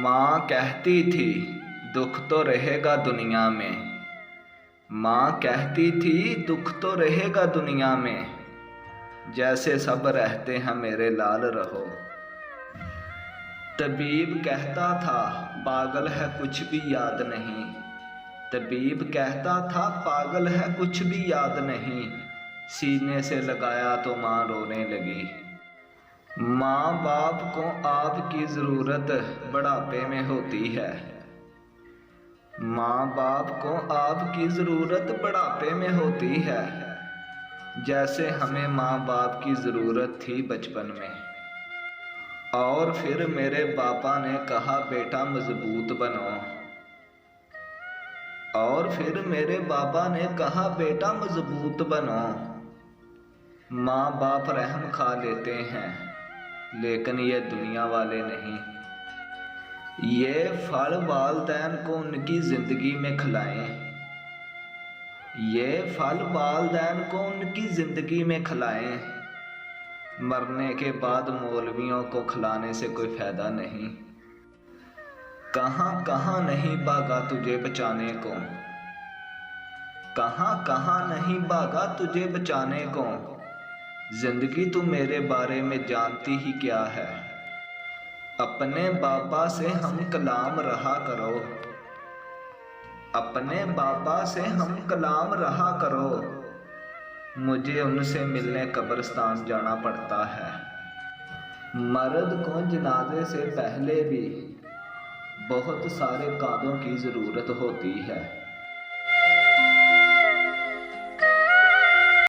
माँ कहती थी दुख तो रहेगा दुनिया में। माँ कहती थी दुख तो रहेगा दुनिया में, जैसे सब रहते हैं मेरे लाल रहो। तबीब कहता था पागल है कुछ भी याद नहीं। तबीब कहता था पागल है कुछ भी याद नहीं। सीने से लगाया तो माँ रोने लगी। माँ बाप को आपकी ज़रूरत बुढ़ापे में होती है। माँ बाप को आपकी ज़रूरत बुढ़ापे में होती है, जैसे हमें माँ बाप की ज़रूरत थी बचपन में। और फिर मेरे पापा ने कहा बेटा मजबूत बनो। और फिर मेरे पापा ने कहा बेटा मजबूत बनो। माँ बाप रहम खा लेते हैं, लेकिन ये दुनिया वाले नहीं। ये फल वालदैन को उनकी ज़िंदगी में खिलाएं। ये फल वालदैन को उनकी ज़िंदगी में खिलाएं। मरने के बाद मौलवियों को खिलाने से कोई फ़ायदा नहीं। कहाँ कहाँ नहीं भागा तुझे बचाने को। कहाँ कहाँ नहीं भागा तुझे बचाने को। ज़िंदगी तू मेरे बारे में जानती ही क्या है। अपने बाबा से हम कलाम रहा करो। अपने बाबा से हम कलाम रहा करो। मुझे उनसे मिलने कब्रिस्तान जाना पड़ता है। मर्द को जनाजे से पहले भी बहुत सारे कांधों की ज़रूरत होती है।